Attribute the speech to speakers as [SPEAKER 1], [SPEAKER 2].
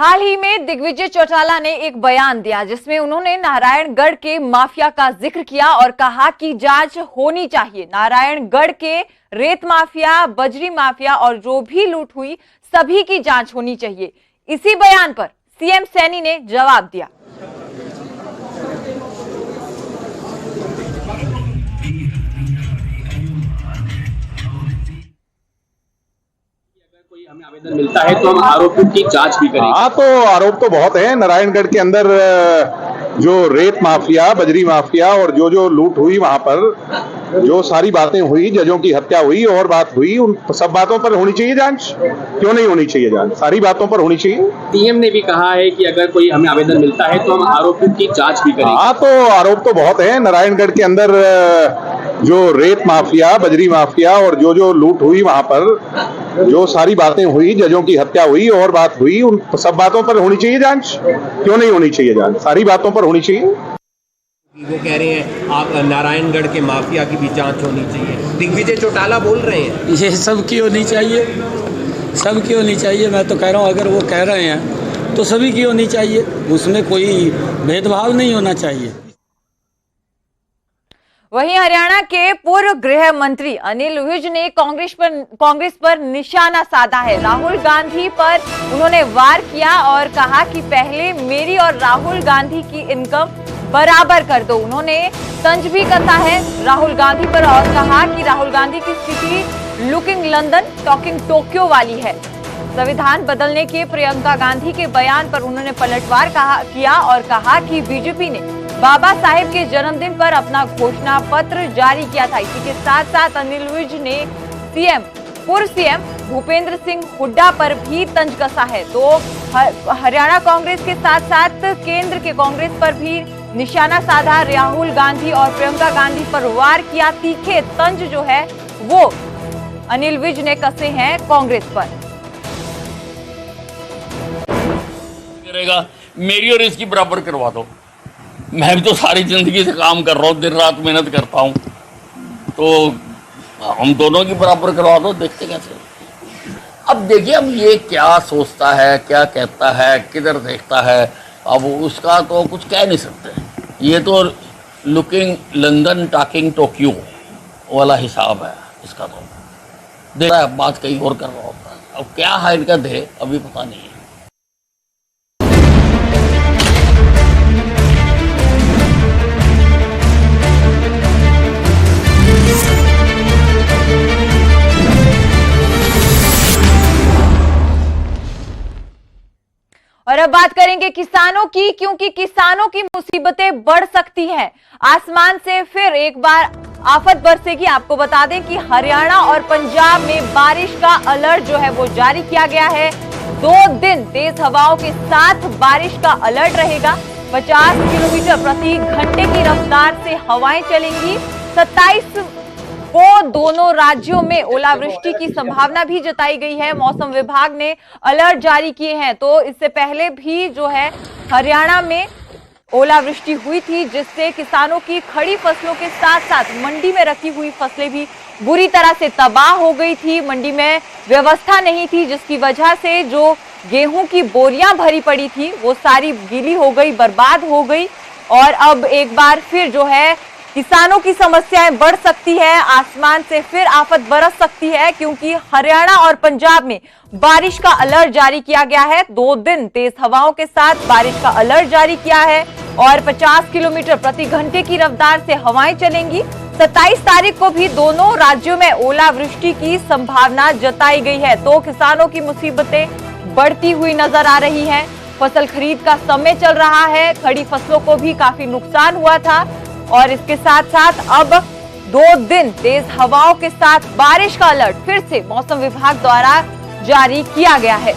[SPEAKER 1] हाल ही में दिग्विजय चौटाला ने एक बयान दिया जिसमें उन्होंने नारायणगढ़ के माफिया का जिक्र किया और कहा कि जांच होनी चाहिए। नारायणगढ़ के रेत माफिया, बजरी माफिया और जो भी लूट हुई सभी की जांच होनी चाहिए। इसी बयान पर सीएम सैनी ने जवाब दिया।
[SPEAKER 2] हमें आवेदन मिलता है तो हम आरोपों की जांच भी करेंगे।
[SPEAKER 3] हाँ, तो आरोप तो बहुत है। नारायणगढ़ के अंदर जो रेत माफिया, बजरी माफिया और जो लूट हुई, वहां पर जो सारी बातें हुई, जजों की हत्या हुई और बात हुई, उन सब बातों पर होनी चाहिए जांच। क्यों नहीं होनी चाहिए जांच? सारी बातों पर होनी चाहिए।
[SPEAKER 2] सीएम ने भी कहा है कि अगर कोई हमें आवेदन मिलता है तो हम आरोपों की जांच भी करेंगे।
[SPEAKER 3] हाँ, तो आरोप तो बहुत है। नारायणगढ़ के अंदर जो रेत माफिया, बजरी माफिया और जो लूट हुई, वहां पर जो सारी बातें हुई, जजों की हत्या हुई और बात हुई, उन सब बातों पर होनी चाहिए जांच। क्यों नहीं होनी चाहिए जांच? सारी बातों पर होनी चाहिए।
[SPEAKER 4] वो कह रहे हैं आप नारायणगढ़ के माफिया की भी जांच होनी चाहिए। दिग्विजय चौटाला बोल रहे हैं
[SPEAKER 5] ये सब की होनी चाहिए, सब की होनी चाहिए। मैं तो कह रहा हूँ अगर वो कह रहे हैं तो सभी की होनी चाहिए, उसमें कोई भेदभाव नहीं होना चाहिए।
[SPEAKER 1] वहीं हरियाणा के पूर्व गृह मंत्री अनिल विज ने कांग्रेस पर निशाना साधा है। राहुल गांधी पर उन्होंने वार किया और कहा कि पहले मेरी और राहुल गांधी की इनकम बराबर कर दो। उन्होंने तंज भी कसा है राहुल गांधी पर और कहा कि राहुल गांधी की स्थिति लुकिंग लंदन टॉकिंग टोक्यो वाली है। संविधान बदलने के प्रियंका गांधी के बयान पर उन्होंने पलटवार किया और कहा कि बीजेपी ने बाबा साहेब के जन्मदिन पर अपना घोषणा पत्र जारी किया था। इसी के साथ साथ अनिल विज ने पूर्व सीएम भूपेंद्र सिंह हुड्डा पर भी तंज कसा है। तो हरियाणा कांग्रेस के साथ साथ केंद्र के कांग्रेस पर भी निशाना साधा। राहुल गांधी और प्रियंका गांधी पर वार किया। तीखे तंज जो है वो अनिल विज ने कसे हैं कांग्रेस पर।
[SPEAKER 6] मेरी और इसकी बराबर करवा दो। मैं भी तो सारी जिंदगी से काम कर रहा हूँ, दिन रात मेहनत करता हूँ, तो हम दोनों की बराबर करवा दो। देखते कैसे। अब देखिए, अब ये क्या सोचता है, क्या कहता है, किधर देखता है, अब उसका तो कुछ कह नहीं सकते। ये तो लुकिंग लंदन टॉकिंग टोक्यो वाला हिसाब है इसका। तो देख रहा है, बात कहीं और कर रहा होता है। अब क्या हरकत है अभी पता नहीं है।
[SPEAKER 1] और अब बात करेंगे किसानों की, क्योंकि किसानों की मुसीबतें बढ़ सकती हैं। आसमान से फिर एक बार आफत बरसेगी। आपको बता दें कि हरियाणा और पंजाब में बारिश का अलर्ट जो है वो जारी किया गया है। 2 दिन तेज हवाओं के साथ बारिश का अलर्ट रहेगा। 50 किलोमीटर प्रति घंटे की रफ्तार से हवाएं चलेंगी। 27 को दोनों राज्यों में ओलावृष्टि की संभावना भी जताई गई है। मौसम विभाग ने अलर्ट जारी किए हैं। तो इससे पहले भी जो है हरियाणा में ओलावृष्टि हुई थी, जिससे किसानों की खड़ी फसलों के साथ साथ मंडी में रखी हुई फसलें भी बुरी तरह से तबाह हो गई थी। मंडी में व्यवस्था नहीं थी, जिसकी वजह से जो गेहूं की बोरियां भरी पड़ी थी वो सारी गीली हो गई, बर्बाद हो गई। और अब एक बार फिर जो है किसानों की समस्याएं बढ़ सकती है। आसमान से फिर आफत बरस सकती है, क्योंकि हरियाणा और पंजाब में बारिश का अलर्ट जारी किया गया है। 2 दिन तेज हवाओं के साथ बारिश का अलर्ट जारी किया है और 50 किलोमीटर प्रति घंटे की रफ्तार से हवाएं चलेंगी। 27 तारीख को भी दोनों राज्यों में ओलावृष्टि की संभावना जताई गई है। तो किसानों की मुसीबतें बढ़ती हुई नजर आ रही है। फसल खरीद का समय चल रहा है। खड़ी फसलों को भी काफी नुकसान हुआ था और इसके साथ साथ अब 2 दिन तेज हवाओं के साथ बारिश का अलर्ट फिर से मौसम विभाग द्वारा जारी किया गया है।